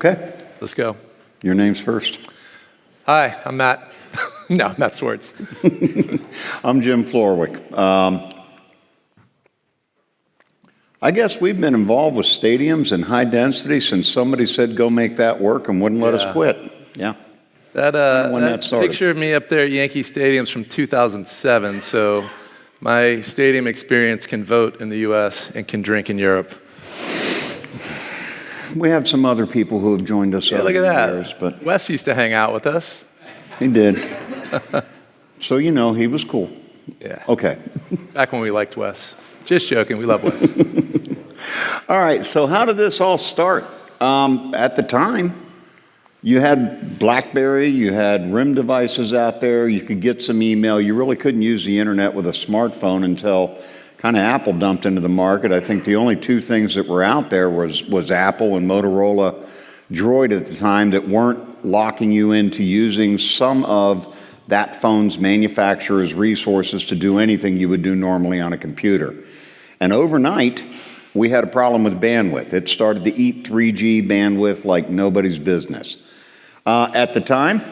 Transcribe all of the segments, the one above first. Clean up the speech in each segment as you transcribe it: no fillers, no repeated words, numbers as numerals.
Okay. Let's go. Your name's first. Hi, I'm Matt. No, Matt Swartz. I'm Jim Florwick. I guess we've been involved with stadiums and high density since somebody said go make that work and wouldn't let us quit. Yeah. That picture of me up there at Yankee Stadium's from 2007, so my stadium experience can vote in the U.S. and can drink in Europe. We have some other people who have joined us over Look at the that. years, but Wes used to hang out with us. he did. So you know he was cool. Yeah. Okay. Back when we liked Wes. Just joking, we love Wes. All right, so how did this all start? At the time, you had BlackBerry, you had RIM devices out there, you could get some email. You really couldn't use the internet with a smartphone until kind of Apple dumped into the market. I think the only two things that were out there was Apple and Motorola Droid at the time that weren't locking you into using some of that phone's manufacturer's resources to do anything you would do normally on a computer. And overnight, we had a problem with bandwidth. It started to eat 3G bandwidth like nobody's business. At the time,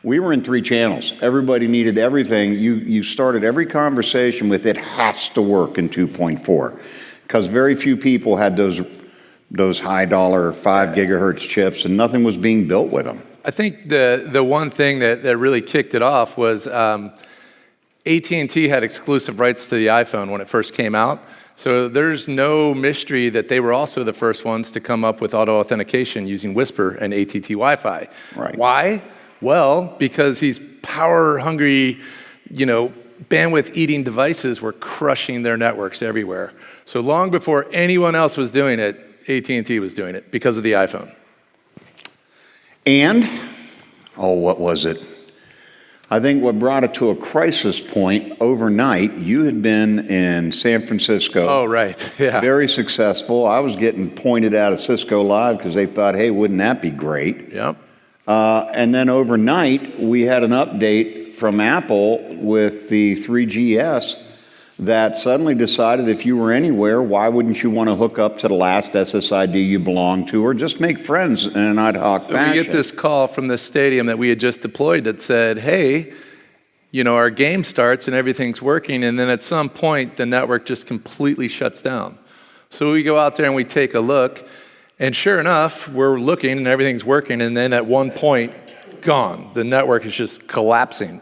we were in 3 channels. Everybody needed everything. You started every conversation with, it has to work in 2.4, because very few people had those high dollar 5 gigahertz chips, and nothing was being built with them. I think the one thing that really kicked it off was AT&T had exclusive rights to the iPhone when it first came out. So there's no mystery that they were also the first ones to come up with auto authentication using Whisper and ATT Wi-Fi. Right. Why? Well, because these power-hungry, bandwidth-eating devices were crushing their networks everywhere. So long before anyone else was doing it, AT&T was doing it because of the iPhone. And, what was it? I think what brought it to a crisis point overnight, you had been in San Francisco. Oh, right, yeah. Very successful. I was getting pointed out of Cisco Live because they thought, hey, wouldn't that be great? Yep. And then overnight, we had an update from Apple with the 3GS that suddenly decided if you were anywhere, why wouldn't you want to hook up to the last SSID you belong to, or just make friends in an ad hoc fashion? We get this call from the stadium that we had just deployed that said, hey, our game starts and everything's working, and then at some point, the network just completely shuts down. So we go out there and we take a look, and sure enough, we're looking and everything's working, and then at one point, gone. The network is just collapsing.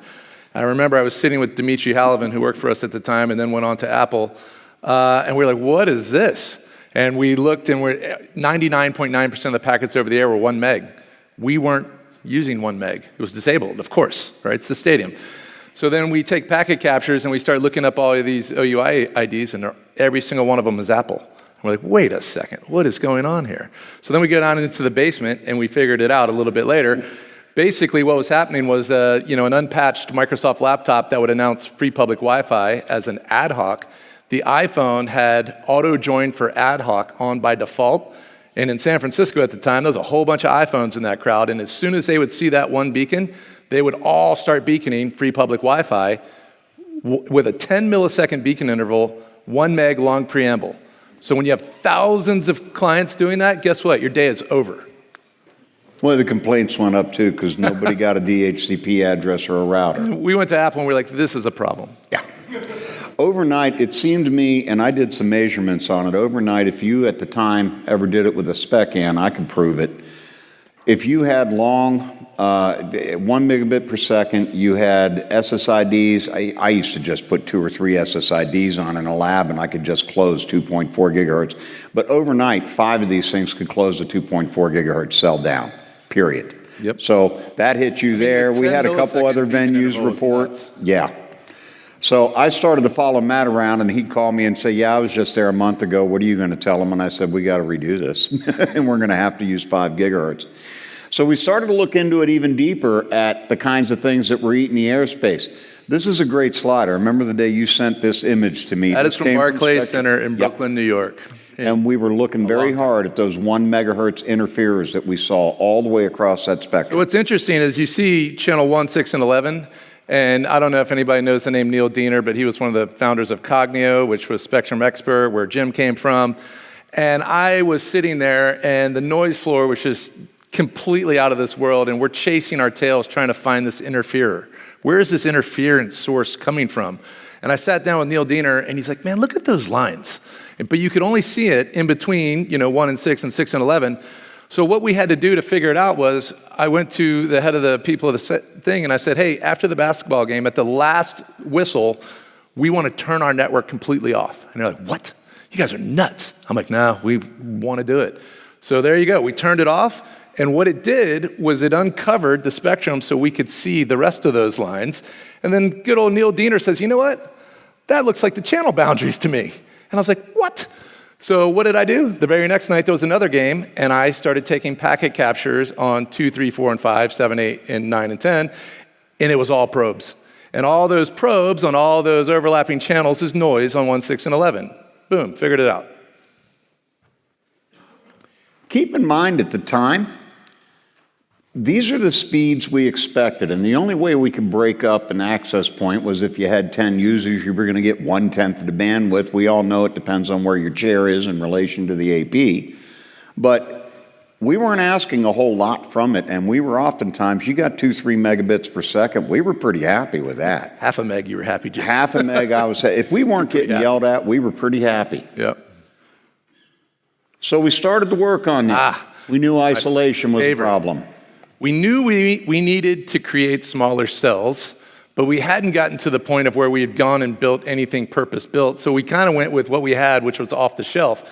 I remember I was sitting with Dimitri Halavin, who worked for us at the time, and then went on to Apple, and we were like, what is this? And we looked, and 99.9% of the packets over the air were 1 meg. We weren't using 1 meg. It was disabled, of course, right? It's the stadium. So then we take packet captures, and we start looking up all of these OUI IDs, and every single one of them is Apple. And we're like, wait a second, what is going on here? So then we go down into the basement, and we figured it out a little bit later. Basically, what was happening was, an unpatched Microsoft laptop that would announce free public Wi-Fi as an ad hoc. The iPhone had auto join for ad hoc on by default. And in San Francisco at the time, there was a whole bunch of iPhones in that crowd. And as soon as they would see that one beacon, they would all start beaconing free public Wi-Fi with a 10 millisecond beacon interval, 1 meg long preamble. So when you have thousands of clients doing that, guess what? Your day is over. Well, the complaints went up too because nobody got a DHCP address or a router. We went to Apple and we were like, this is a problem. Yeah. Overnight, it seemed to me, and I did some measurements on it, overnight, if you at the time ever did it with a spec an, I could prove it. If you had long 1 megabit per second, you had SSIDs. I used to just put 2 or 3 SSIDs on in a lab and I could just close 2.4 gigahertz. But overnight, 5 of these things could close a 2.4 gigahertz cell down, period. Yep. So that hit you there. We had a couple other venues report. Yeah. So I started to follow Matt around, and he'd call me and say, yeah, I was just there a month ago. What are you going to tell him? And I said, we got to redo this, and we're going to have to use 5 gigahertz. So we started to look into it even deeper at the kinds of things that were eating the airspace. This is a great slide. I remember the day you sent this image to me. That is from Barclays Center in Brooklyn, New York. And we were looking very hard at those 1 megahertz interferers that we saw all the way across that spectrum. So what's interesting is you see channel 1, 6, and 11, and I don't know if anybody knows the name Neil Diener, but he was one of the founders of Cognio, which was Spectrum Expert, where Jim came from. And I was sitting there, and the noise floor was just completely out of this world, and we're chasing our tails trying to find this interferer. Where is this interference source coming from? And I sat down with Neil Diener, and he's like, man, look at those lines. But you could only see it in between, 1 and 6 and 6 and 11. So what we had to do to figure it out was I went to the head of the people of the thing, and I said, hey, after the basketball game, at the last whistle, we want to turn our network completely off. And they're like, what? You guys are nuts. I'm like, no, we want to do it. So there you go. We turned it off. And what it did was it uncovered the spectrum so we could see the rest of those lines. And then good old Neil Diener says, you know what? That looks like the channel boundaries to me. And I was like, what? So what did I do? The very next night, there was another game, and I started taking packet captures on 2, 3, 4, and 5, 7, 8, and 9, and 10, and it was all probes. And all those probes on all those overlapping channels is noise on 1, 6, and 11. Boom, figured it out. Keep in mind at the time, these are the speeds we expected, and the only way we could break up an access point was if you had 10 users, you were going to get 1/10 of the bandwidth. We all know it depends on where your chair is in relation to the AP. But we weren't asking a whole lot from it, and we were oftentimes, you got 2, 3 megabits per second. We were pretty happy with that. Half a meg, you were happy, Jim. Half a meg, I was if we weren't getting yelled at, we were pretty happy. Yep. So we started to work on that. We knew isolation was a problem. We knew we needed to create smaller cells, but we hadn't gotten to the point of where we had gone and built anything purpose-built. So we kind of went with what we had, which was off the shelf.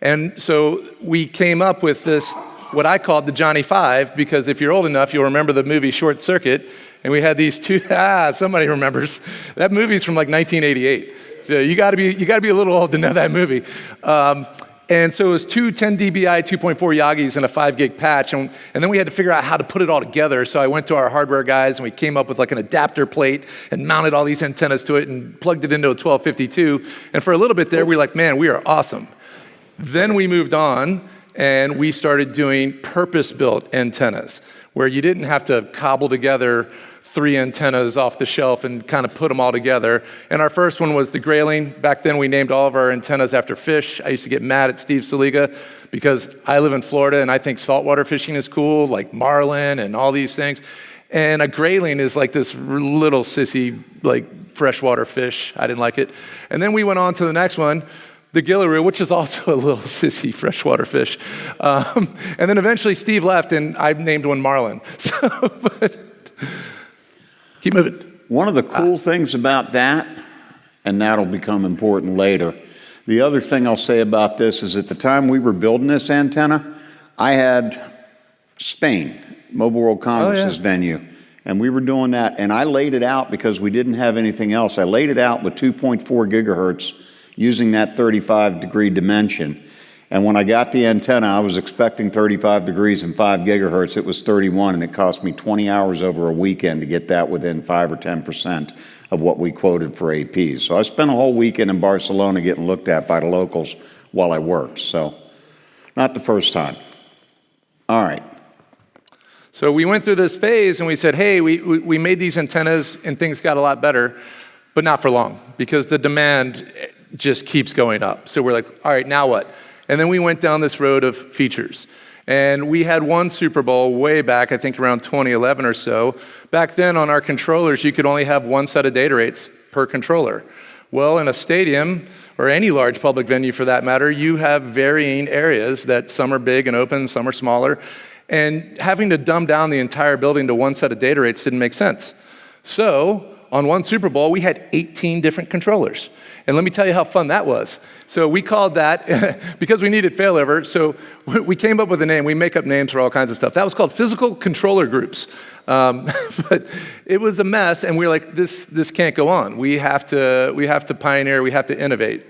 And so we came up with this, what I called the Johnny Five, because if you're old enough, you'll remember the movie Short Circuit. And we had these two, somebody remembers. That movie's from like 1988. So you gotta be a little old to know that movie. And so it was 2 10 dBi 2.4 Yagis and a 5 gig patch. And then we had to figure out how to put it all together. So I went to our hardware guys and we came up with like an adapter plate and mounted all these antennas to it and plugged it into a 1252. And for a little bit there, we were like, man, we are awesome. Then we moved on and we started doing purpose-built antennas where you didn't have to cobble together 3 antennas off the shelf and kind of put them all together. And our first one was the grayling. Back then we named all of our antennas after fish. I used to get mad at Steve Saliga because I live in Florida and I think saltwater fishing is cool, like marlin and all these things. And a grayling is like this little sissy, like freshwater fish. I didn't like it. And then we went on to the next one, the gillaroo, which is also a little sissy freshwater fish. And then eventually Steve left and I named one marlin. Keep moving. One of the cool things about that, and that'll become important later, the other thing I'll say about this is at the time we were building this antenna, I had Spain, Mobile World Congress's venue, and we were doing that, and I laid it out because we didn't have anything else. I laid it out with 2.4 gigahertz using that 35-degree dimension. And when I got the antenna, I was expecting 35 degrees and 5 gigahertz. It was 31, and it cost me 20 hours over a weekend to get that within 5 or 10% of what we quoted for APs. So I spent a whole weekend in Barcelona getting looked at by the locals while I worked. So not the first time. All right. So we went through this phase, and we said, hey, we made these antennas, and things got a lot better, but not for long, because the demand just keeps going up. So we're like, all right, now what? And then we went down this road of features. And we had one Super Bowl way back, I think around 2011 or so. Back then on our controllers, you could only have one set of data rates per controller. Well, in a stadium, or any large public venue for that matter, you have varying areas that some are big and open, some are smaller. And having to dumb down the entire building to one set of data rates didn't make sense. So on one Super Bowl, we had 18 different controllers. And let me tell you how fun that was. So we called that, because we needed failover, so we came up with a name. We make up names for all kinds of stuff. That was called physical controller groups. But it was a mess, and we were like, this can't go on. We have to pioneer, we have to innovate.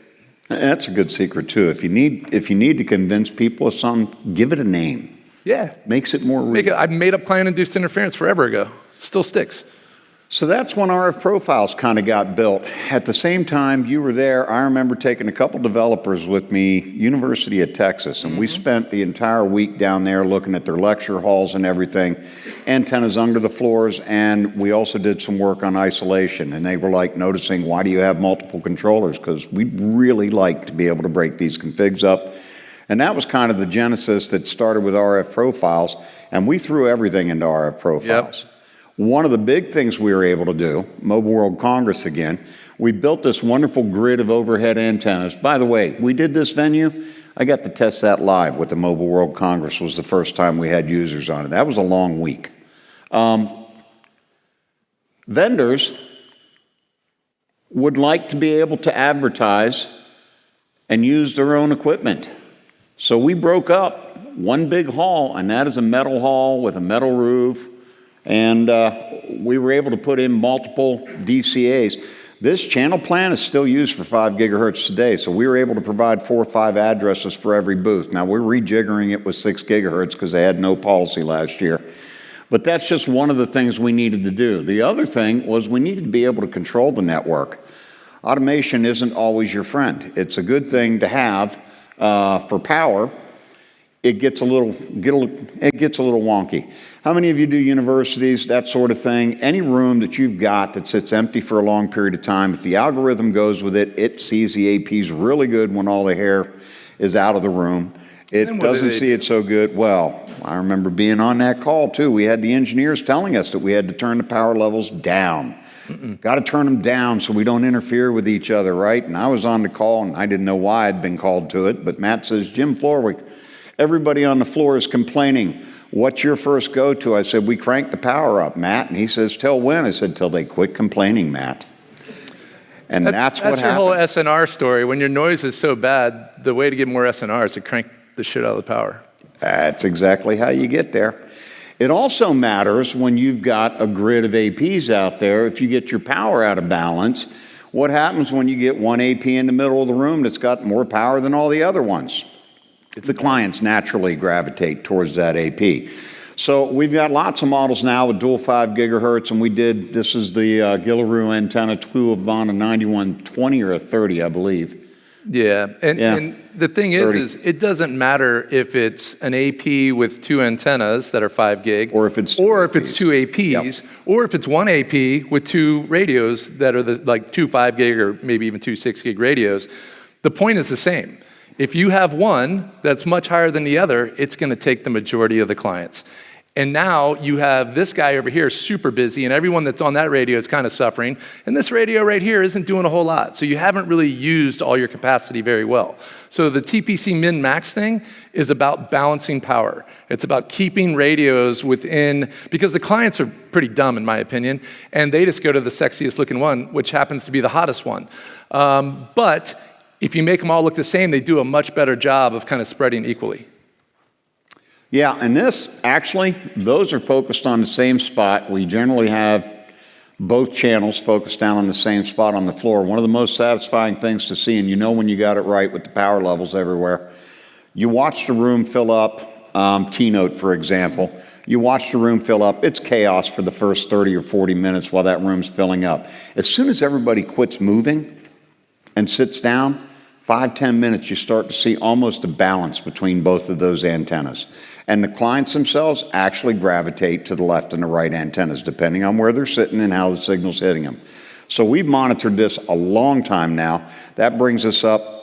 That's a good secret, too. If you need to convince people of something, give it a name. Yeah. Makes it more real. I made up client-induced interference forever ago. Still sticks. So that's when RF profiles kind of got built. At the same time you were there, I remember taking a couple developers with me, University of Texas, and we spent the entire week down there looking at their lecture halls and everything, antennas under the floors, and we also did some work on isolation. And they were like noticing, why do you have multiple controllers? Because we'd really like to be able to break these configs up. And that was kind of the genesis that started with RF profiles, and we threw everything into RF profiles. Yep. One of the big things we were able to do, Mobile World Congress again, we built this wonderful grid of overhead antennas. By the way, we did this venue. I got to test that live with the Mobile World Congress. Was the first time we had users on it. That was a long week. Vendors would like to be able to advertise and use their own equipment. So we broke up one big hall, and that is a metal hall with a metal roof, and we were able to put in multiple DCAs. This channel plan is still used for 5 gigahertz today, so we were able to provide 4 or 5 addresses for every booth. Now, we're rejiggering it with 6 gigahertz because they had no policy last year. But that's just one of the things we needed to do. The other thing was we needed to be able to control the network. Automation isn't always your friend. It's a good thing to have for power. It gets a little wonky. How many of you do universities, that sort of thing? Any room that you've got that sits empty for a long period of time, if the algorithm goes with it, it sees the APs really good when all the hair is out of the room. It doesn't see it so good. Well, I remember being on that call too. We had the engineers telling us that we had to turn the power levels down. Got to turn them down so we don't interfere with each other, right? And I was on the call, and I didn't know why I'd been called to it, but Matt says, Jim Florwick, everybody on the floor is complaining. What's your first go-to? I said, we cranked the power up, Matt. And he says, till when? I said, till they quit complaining, Matt. And that's what happened. That's your whole SNR story. When your noise is so bad, the way to get more SNR is to crank the shit out of the power. That's exactly how you get there. It also matters when you've got a grid of APs out there. If you get your power out of balance, what happens when you get one AP in the middle of the room that's got more power than all the other ones? The clients naturally gravitate towards that AP. So we've got lots of models now with dual 5 gigahertz, and this is the Gillaroo antenna, 2 of on a 9120 or a 30, I believe. Yeah, and the thing is it doesn't matter if it's an AP with 2 antennas that are 5 gig, or if it's 2 APs, or if it's one AP with 2 radios that are like 2 5 gig or maybe even 2 6 gig radios. The point is the same. If you have one that's much higher than the other, it's going to take the majority of the clients. And now you have this guy over here super busy, and everyone that's on that radio is kind of suffering. And this radio right here isn't doing a whole lot. So you haven't really used all your capacity very well. So the TPC min-max thing is about balancing power. It's about keeping radios within, because the clients are pretty dumb in my opinion, and they just go to the sexiest looking one, which happens to be the hottest one. But if you make them all look the same, they do a much better job of kind of spreading equally. Yeah, and those are focused on the same spot. We generally have both channels focused down on the same spot on the floor. One of the most satisfying things to see, and you know when you got it right with the power levels everywhere, you watch the room fill up, Keynote, for example. You watch the room fill up. It's chaos for the first 30 or 40 minutes while that room's filling up. As soon as everybody quits moving and sits down, 5-10 minutes, you start to see almost a balance between both of those antennas. And the clients themselves actually gravitate to the left and the right antennas, depending on where they're sitting and how the signal's hitting them. So we've monitored this a long time now. That brings us up,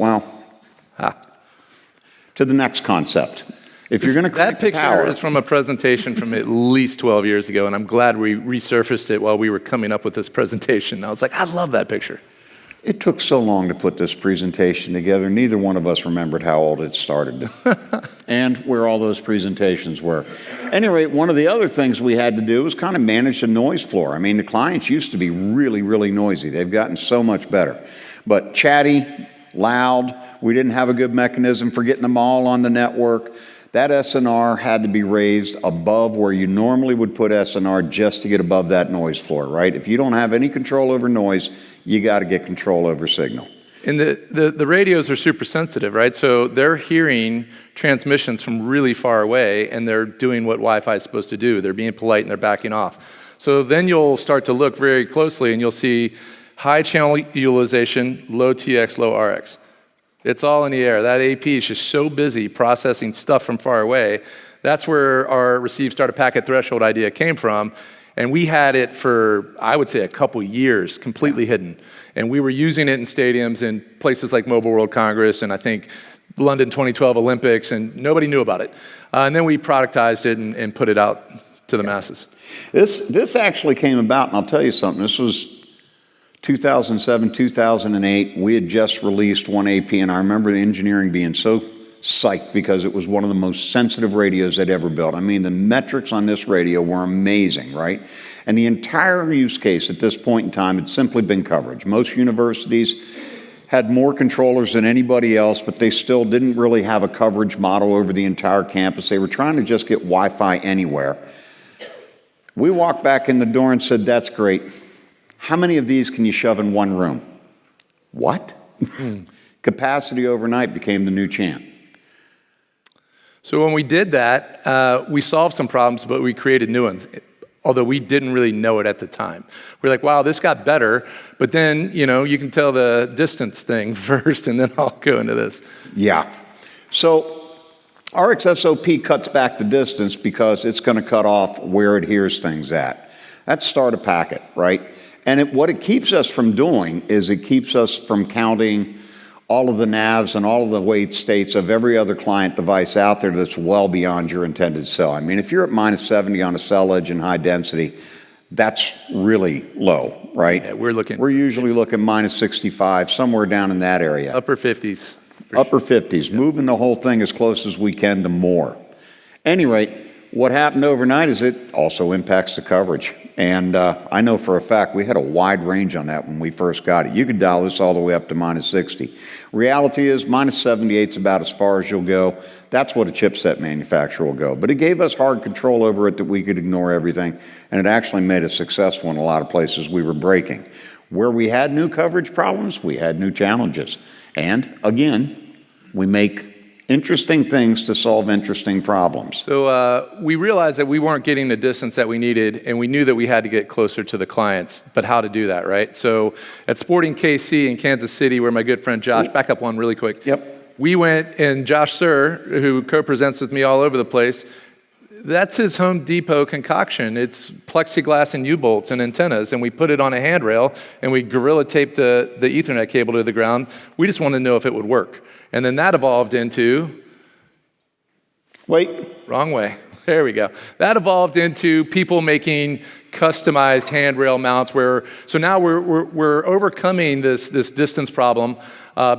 to the next concept. If you're going to crank the power... That picture is from a presentation from at least 12 years ago, and I'm glad we resurfaced it while we were coming up with this presentation. I was like, I love that picture. It took so long to put this presentation together. Neither one of us remembered how old it started and where all those presentations were. At any rate, one of the other things we had to do was kind of manage the noise floor. I mean, the clients used to be really, really noisy. They've gotten so much better. But chatty, loud, we didn't have a good mechanism for getting them all on the network. That SNR had to be raised above where you normally would put SNR just to get above that noise floor, right? If you don't have any control over noise, you got to get control over signal. And the radios are super sensitive, right? So they're hearing transmissions from really far away, and they're doing what Wi-Fi is supposed to do. They're being polite, and they're backing off. So then you'll start to look very closely, and you'll see high channel utilization, low TX, low RX. It's all in the air. That AP is just so busy processing stuff from far away. That's where our receive start a packet threshold idea came from. And we had it for, I would say, a couple years, completely hidden. And we were using it in stadiums in places like Mobile World Congress, and I think London 2012 Olympics, and nobody knew about it. And then we productized it and put it out to the masses. This actually came about, and I'll tell you something. This was 2007, 2008. We had just released one AP, and I remember the engineering being so psyched because it was one of the most sensitive radios they'd ever built. I mean, the metrics on this radio were amazing, right? And the entire use case at this point in time had simply been coverage. Most universities had more controllers than anybody else, but they still didn't really have a coverage model over the entire campus. They were trying to just get Wi-Fi anywhere. We walked back in the door and said, that's great. How many of these can you shove in one room? What? Capacity overnight became the new chant. So when we did that, we solved some problems, but we created new ones, although we didn't really know it at the time. We're like, wow, this got better, but then, you can tell the distance thing first, and then I'll go into this. Yeah. So RxSOP cuts back the distance because it's going to cut off where it hears things at. That's start a packet, right? And what it keeps us from doing is it keeps us from counting all of the navs and all of the weight states of every other client device out there that's well beyond your intended cell. I mean, if you're at minus 70 on a cell edge in high density, that's really low, right? Yeah, we're usually looking minus 65, somewhere down in that area. Upper 50s. Upper 50s, moving the whole thing as close as we can to more. Any rate, what happened overnight is it also impacts the coverage. And I know for a fact we had a wide range on that when we first got it. You could dial this all the way up to minus 60. Reality is minus 78 is about as far as you'll go. That's what a chipset manufacturer will go. But it gave us hard control over it that we could ignore everything. And it actually made us successful in a lot of places we were breaking. Where we had new coverage problems, we had new challenges. And again, we make interesting things to solve interesting problems. So we realized that we weren't getting the distance that we needed, and we knew that we had to get closer to the clients, but how to do that, right? So at Sporting KC in Kansas City, where my good friend Josh, back up one really quick. Yep. We went, and Josh Sir, who co-presents with me all over the place, that's his Home Depot concoction. It's plexiglass and U-bolts and antennas, and we put it on a handrail, and we gorilla taped the Ethernet cable to the ground. We just wanted to know if it would work. And then that evolved into... Wait. Wrong way. There we go. That evolved into people making customized handrail mounts so now we're overcoming this distance problem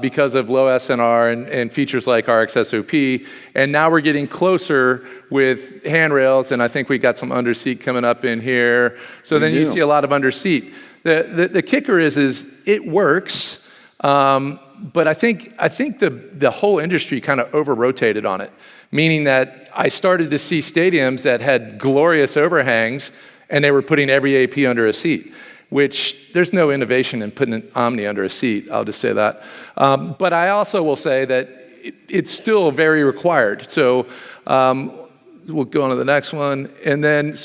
because of low SNR and features like RxSOP, and now we're getting closer with handrails, and I think we got some underseat coming up in here. So then you see a lot of underseat. The kicker is it works, but I think the whole industry kind of over-rotated on it, meaning that I started to see stadiums that had glorious overhangs, and they were putting every AP under a seat, which there's no innovation in putting an Omni under a seat, I'll just say that. But I also will say that it's still very required. So we'll go on to the next one. And then,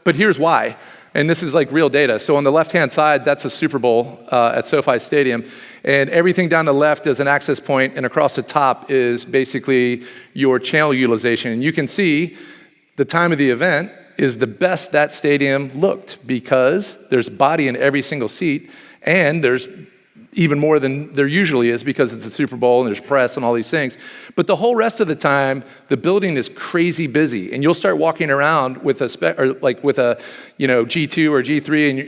but here's why. And this is like real data. So on the left-hand side, that's a Super Bowl at SoFi Stadium. And everything down the left is an access point, and across the top is basically your channel utilization. And you can see the time of the event is the best that stadium looked because there's body in every single seat, and there's even more than there usually is because it's a Super Bowl and there's press and all these things. But the whole rest of the time, the building is crazy busy, and you'll start walking around with a G2 or G3, and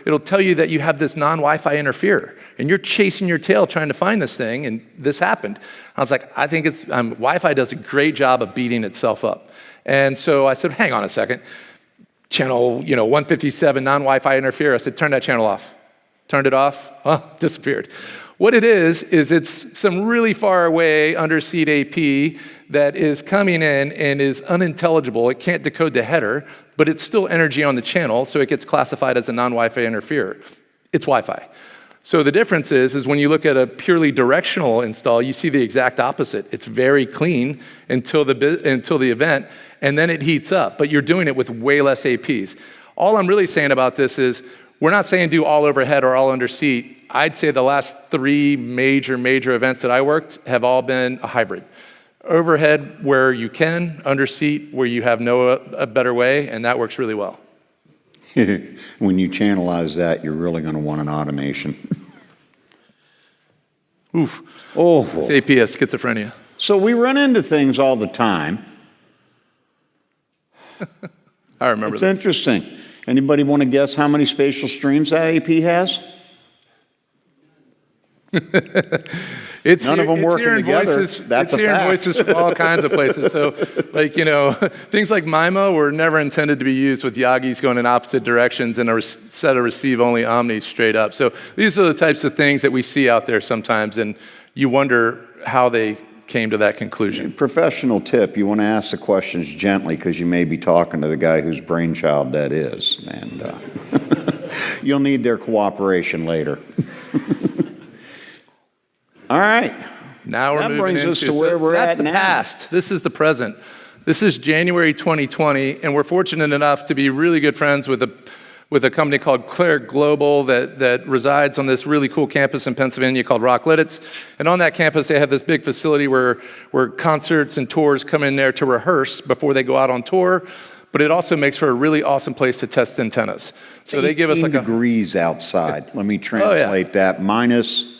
it'll tell you that you have this non-Wi-Fi interferer, and you're chasing your tail trying to find this thing, and this happened. I was like, I think Wi-Fi does a great job of beating itself up. And so I said, hang on a second, channel 157 non-Wi-Fi interferer. I said, turn that channel off. Turned it off, disappeared. What it is it's some really far away underseat AP that is coming in and is unintelligible. It can't decode the header, but it's still energy on the channel, so it gets classified as a non-Wi-Fi interferer. It's Wi-Fi. So the difference is when you look at a purely directional install, you see the exact opposite. It's very clean until the event, and then it heats up, but you're doing it with way less APs. All I'm really saying about this is we're not saying do all overhead or all under seat. I'd say the last 3 major events that I worked have all been a hybrid. Overhead where you can, under seat where you have a better way, and that works really well. When you channelize that, you're really going to want an automation. Oof. Oh. This AP has schizophrenia. So we run into things all the time. I remember It's that. interesting. Anybody want to guess how many spatial streams that AP has? It's None of them working hearing together. Voices, That's it's a hearing fact. voices from all kinds of places. So, like, things like MIMO were never intended to be used with Yagis going in opposite directions and a set of receive-only omnis straight up. So these are the types of things that we see out there sometimes, and you wonder how they came to that conclusion. Professional tip, you want to ask the questions gently because you may be talking to the guy whose brainchild that is. And you'll need their cooperation later. All right. Now we're That moving brings into, us to where we're that's at the now. past. This is the present. This is January 2020, and we're fortunate enough to be really good friends with a company called Claire Global that resides on this really cool campus in Pennsylvania called Rock Lidditz. And on that campus, they have this big facility where concerts and tours come in there to rehearse before they go out on tour. But it also makes for a really awesome place to test antennas. So they give us like 18 degrees outside. Let me translate that. Minus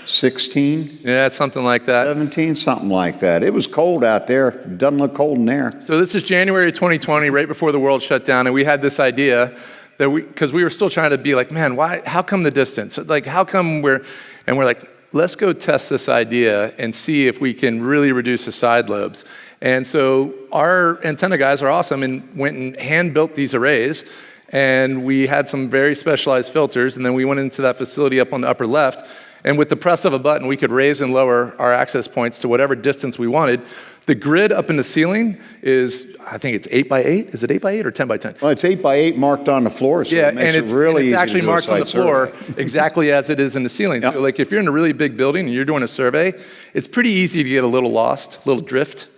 16, yeah, something like that. 17, something like that. It was cold out there. Doesn't look cold in there. So this is January 2020, right before the world shut down, and we had this idea that because we were still trying to be like, man, why? How come the distance? Like, how come we're like, let's go test this idea and see if we can really reduce the side lobes. And so our antenna guys are awesome and went and hand built these arrays. And we had some very specialized filters, and then we went into that facility up on the upper left. And with the press of a button, we could raise and lower our access points to whatever distance we wanted. The grid up in the ceiling is, I think it's 8 by 8. Is it 8 by 8 or 10 by 10? Well, it's 8 by 8 marked on the floor, so it makes it really easy it's actually to do a marked on the site floor survey. exactly as it is in the ceiling. Yep. So like if you're in a really big building and you're doing a survey, it's pretty easy to get a little lost, a little drift.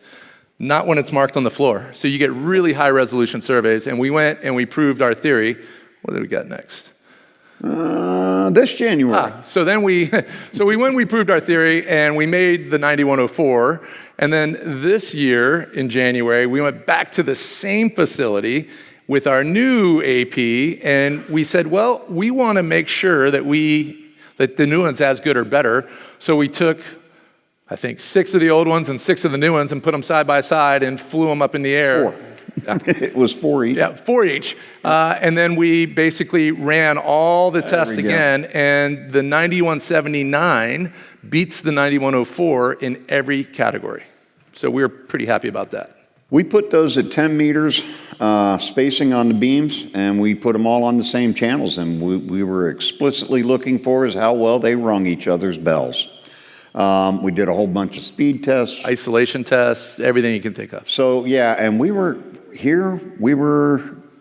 Not when it's marked on the floor. So you get really high resolution surveys, and we went and we proved our theory. What did we got next? This January. So then we went and we proved our theory, and we made the 9104. And then this year in January, we went back to the same facility with our new AP, and we said, well, we want to make sure that the new one's as good or better. So we took, I think, 6 of the old ones and 6 of the new ones and put them side by side and flew them up in the air. 4. It was 4 each. Yeah, 4 each. And then we basically ran all the tests again, and the 9179 beats the 9104 in every category. So we were pretty happy about that. We put those at 10 meters spacing on the beams, and we put them all on the same channels, and we were explicitly looking for is how well they rung each other's bells. We did a whole bunch of speed tests. Isolation tests, everything you can think of. So, yeah, and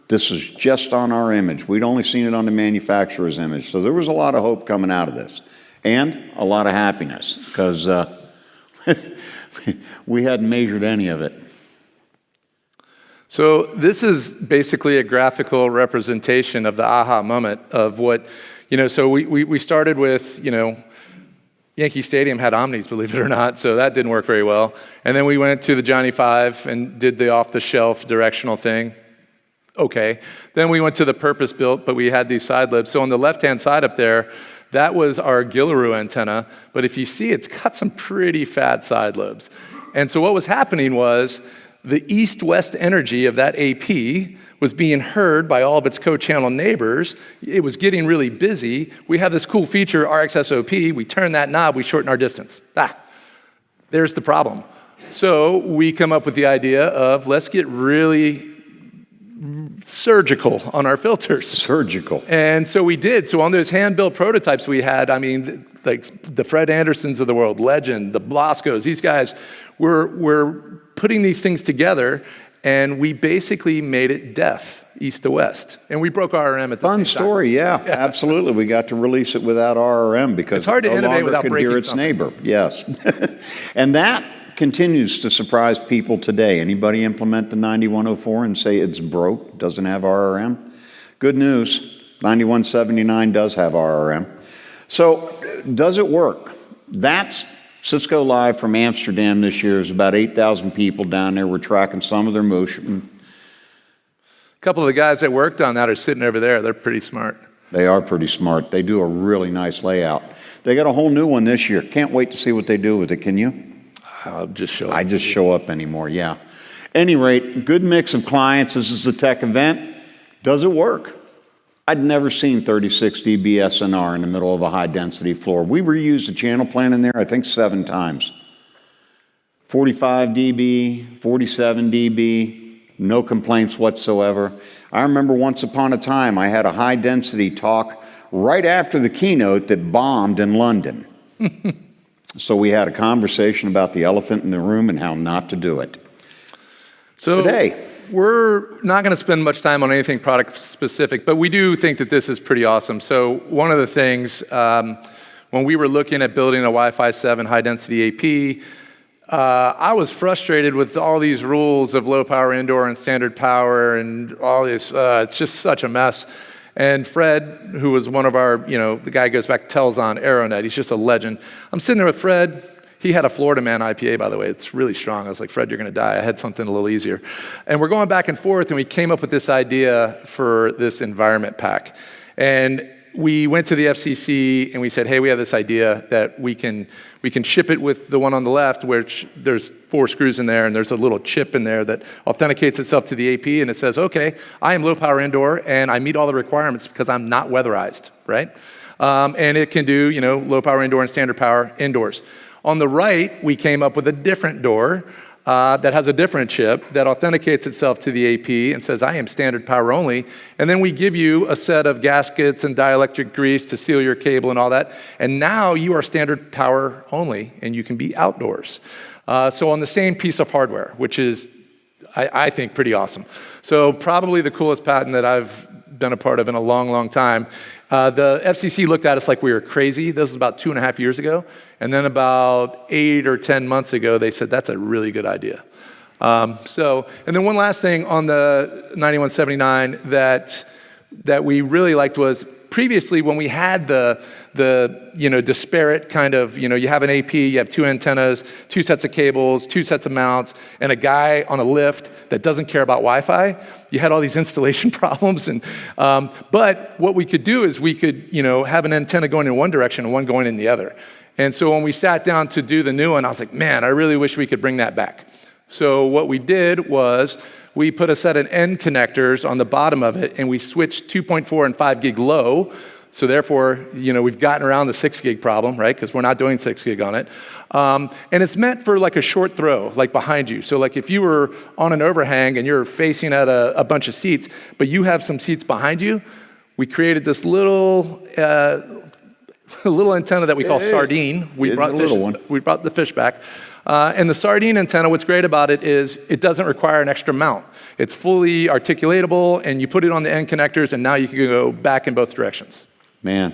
this is just on our image. We'd only seen it on the manufacturer's image. So there was a lot of hope coming out of this, and a lot of happiness, because we hadn't measured any of it. So this is basically a graphical representation of the aha moment of what, so we started with, Yankee Stadium had omnis, believe it or not, so that didn't work very well. And then we went to the Johnny 5 and did the off-the-shelf directional thing. Okay. Then we went to the purpose-built, but we had these side lobes. So on the left-hand side up there, that was our Gillaroo antenna. But if you see, it's got some pretty fat side lobes. And so what was happening was the east-west energy of that AP was being heard by all of its co-channel neighbors. It was getting really busy. We have this cool feature, RxSOP. We turn that knob, we shorten our distance. There's the problem. So we come up with the idea of let's get really surgical on our filters. Surgical. And so we did. So on those hand-built prototypes we had, like the Fred Andersons of the world, Legend, the Blascos, these guys, were putting these things together, and we basically made it deaf, east to west. And we broke RRM at the same time. Fun story, yeah, absolutely. We got to release it without RRM because it's hard to innovate without could breaking hear its something. neighbor. Yes. And that continues to surprise people today. Anybody implement the 9104 and say it's broke, doesn't have RRM? Good news, 9179 does have RRM. So does it work? That's Cisco Live from Amsterdam this year. Is about 8,000 people down there. We're tracking some of their motion. A couple of the guys that worked on that are sitting over there. They're pretty smart. They are pretty smart. They do a really nice layout. They got a whole new one this year. Can't wait to see what they do with it, can you? I'll just show up. I just show up anymore, yeah. Any rate, good mix of clients. This is a tech event. Does it work? I'd never seen 36 dB SNR in the middle of a high-density floor. We reused the channel plan in there, I think, 7 times. 45 dB, 47 dB, no complaints whatsoever. I remember once upon a time I had a high-density talk right after the keynote that bombed in London. So we had a conversation about the elephant in the room and how not to do it. So Today, we're not going to spend much time on anything product specific, but we do think that this is pretty awesome. So one of the things, when we were looking at building a Wi-Fi 7 high-density AP, I was frustrated with all these rules of low power indoor and standard power and all this. It's just such a mess. And Fred, who was one of our, the guy goes back to Telzon, Aeronet, he's just a legend. I'm sitting there with Fred. He had a Florida Man IPA, by the way. It's really strong. I was like, Fred, you're going to die. I had something a little easier. And we're going back and forth, and we came up with this idea for this environment pack. And we went to the FCC, and we said, hey, we have this idea that we can ship it with the one on the left, which there's 4 screws in there, and there's a little chip in there that authenticates itself to the AP, and it says, okay, I am low power indoor, and I meet all the requirements because I'm not weatherized, right? And it can do, low power indoor and standard power indoors. On the right, we came up with a different door that has a different chip that authenticates itself to the AP and says, I am standard power only. And then we give you a set of gaskets and dielectric grease to seal your cable and all that. And now you are standard power only, and you can be outdoors. So on the same piece of hardware, which is, I think, pretty awesome. So probably the coolest patent that I've been a part of in a long, long time. The FCC looked at us like we were crazy. This was about 2.5 years ago. And then about 8 or 10 months ago, they said, that's a really good idea. And then one last thing on the 9179 that we really liked was previously when we had the disparate kind of, you have an AP, you have 2 antennas, 2 sets of cables, 2 sets of mounts, and a guy on a lift that doesn't care about Wi-Fi, you had all these installation problems. But what we could do is we could, have an antenna going in one direction and one going in the other. And so when we sat down to do the new one, I was like, man, I really wish we could bring that back. So what we did was we put a set of end connectors on the bottom of it, and we switched 2.4 and 5 gig low. So therefore, we've gotten around the 6 gig problem, right? Because we're not doing 6 gig on it. And it's meant for like a short throw, like behind you. So like if you were on an overhang and you're facing at a bunch of seats, but you have some seats behind you, we created this little antenna that we call Sardine. We brought the fish back. And the Sardine antenna, what's great about it is it doesn't require an extra mount. It's fully articulatable, and you put it on the end connectors, and now you can go back in both directions. Man,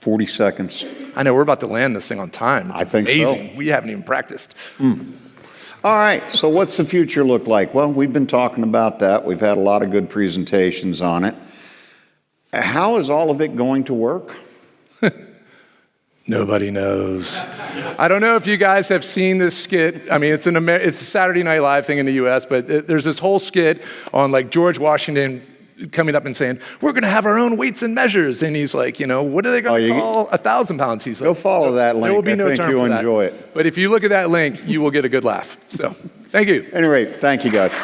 40 seconds. I know, we're about to land this thing on time. It's I think amazing. so. We haven't even practiced. All right, so what's the future look like? Well, we've been talking about that. We've had a lot of good presentations on it. How is all of it going to work? Nobody knows. I don't know if you guys have seen this skit. I mean, it's a Saturday Night Live thing in the U.S., but there's this whole skit on like George Washington coming up and saying, we're going to have our own weights and measures. And he's like, what are they going to call 1,000 pounds? He's like, go follow that link. There will be no I think term you'll for that. enjoy it. But if you look at that link, you will get a good laugh. So thank you. Anyway, thank you guys.